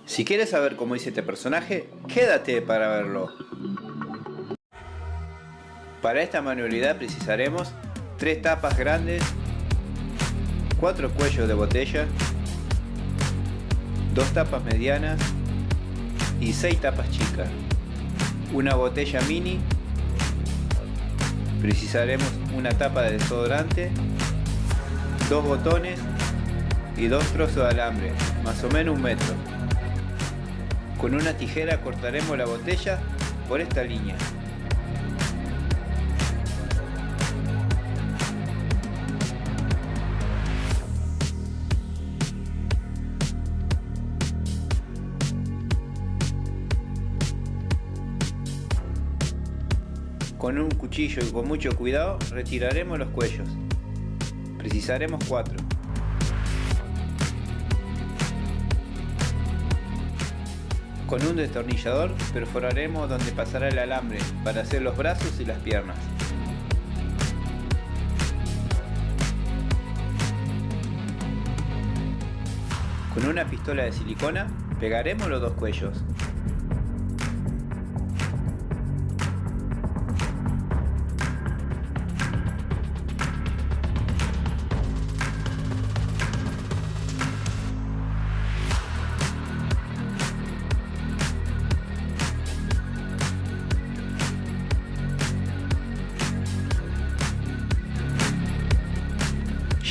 Si quieres saber cómo hice este personaje, quédate para verlo. Para esta manualidad precisaremos 3 tapas grandes, 4 cuellos de botella, 2 tapas medianas y 6 tapas chicas, una botella mini. Precisaremos una tapa de desodorante, 2 botones y 2 trozos de alambre, más o menos 1 metro. Con una tijera cortaremos la botella por esta línea. Con un cuchillo y con mucho cuidado retiraremos los cuellos. Precisaremos 4. Con un destornillador perforaremos donde pasará el alambre para hacer los brazos y las piernas. Con una pistola de silicona pegaremos los 2 cuellos.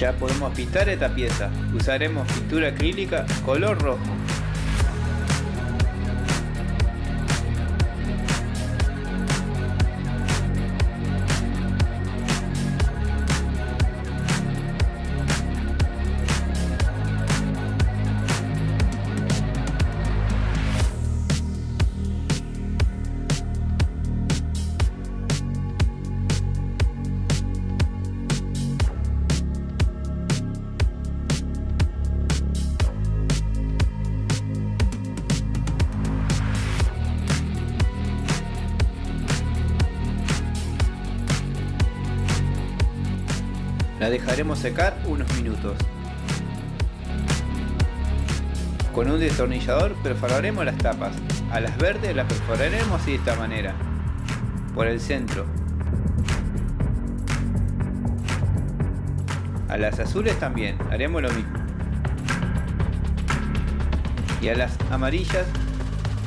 Ya podemos pintar esta pieza. Usaremos pintura acrílica color rojo. La dejaremos secar unos minutos. Con un destornillador perforaremos las tapas. A las verdes las perforaremos de esta manera, por el centro. A las azules también haremos lo mismo. Y a las amarillas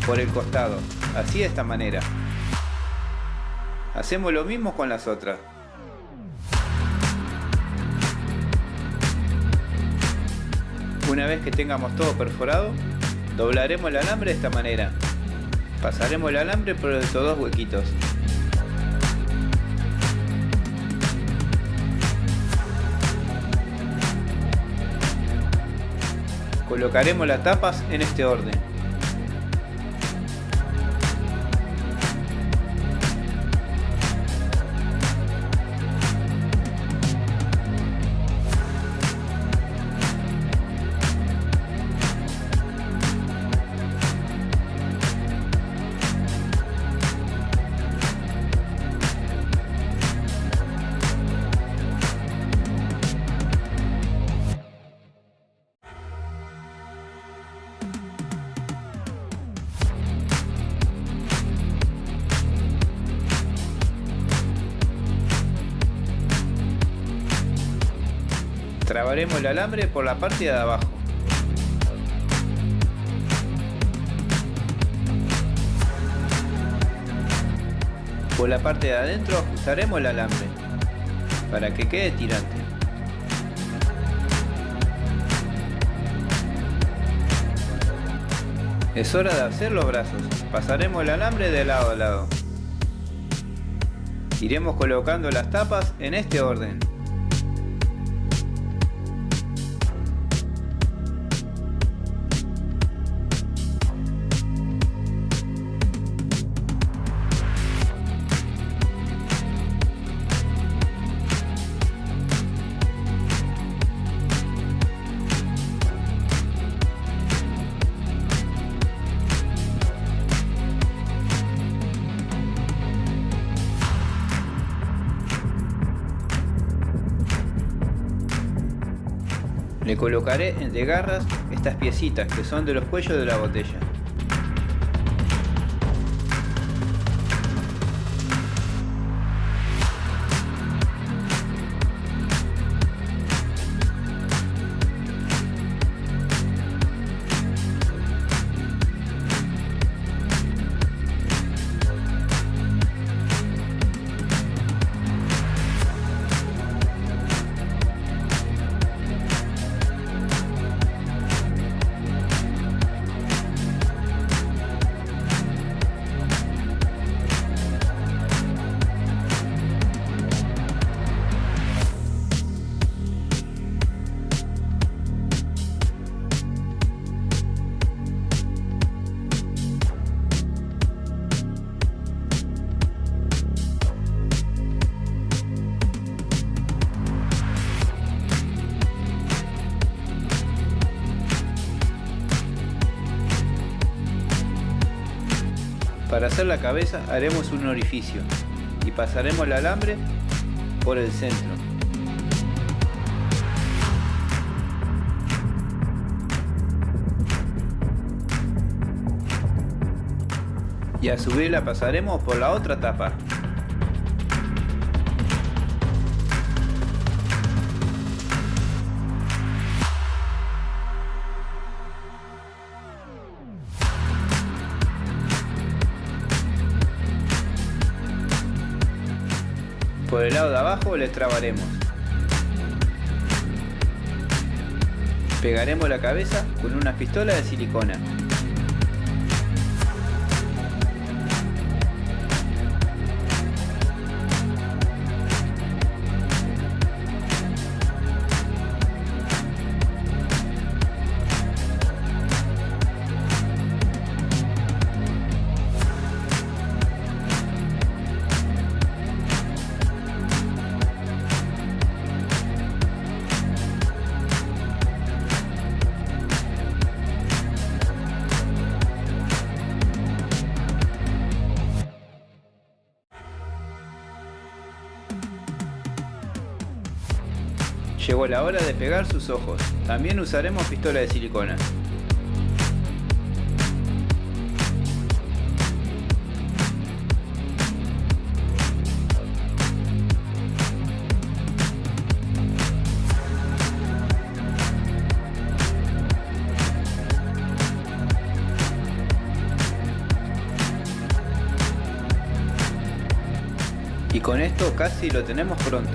por el costado, así de esta manera. Hacemos lo mismo con las otras. Una vez que tengamos todo perforado, doblaremos el alambre de esta manera. Pasaremos el alambre por estos 2 huequitos. Colocaremos las tapas en este orden. Trabaremos el alambre por la parte de abajo. Por la parte de adentro ajustaremos el alambre para que quede tirante. Es hora de hacer los brazos. Pasaremos el alambre de lado a lado. Iremos colocando las tapas en este orden. Le colocaré entre garras estas piecitas que son de los cuellos de la botella. Para hacer la cabeza haremos un orificio y pasaremos el alambre por el centro. Y a su vez la pasaremos por la otra tapa. Por el lado de abajo le trabaremos. Pegaremos la cabeza con una pistola de silicona. Llegó la hora de pegar sus ojos. También usaremos pistola de silicona. Y con esto casi lo tenemos pronto.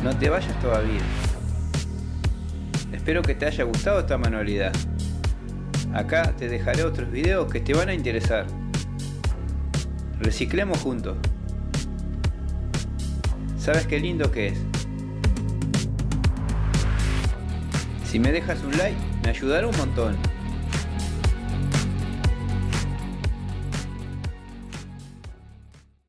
No te vayas todavía. Espero que te haya gustado esta manualidad. Acá te dejaré otros videos que te van a interesar. Reciclemos juntos. ¿Sabes qué lindo que es? Si me dejas un like, me ayudará un montón.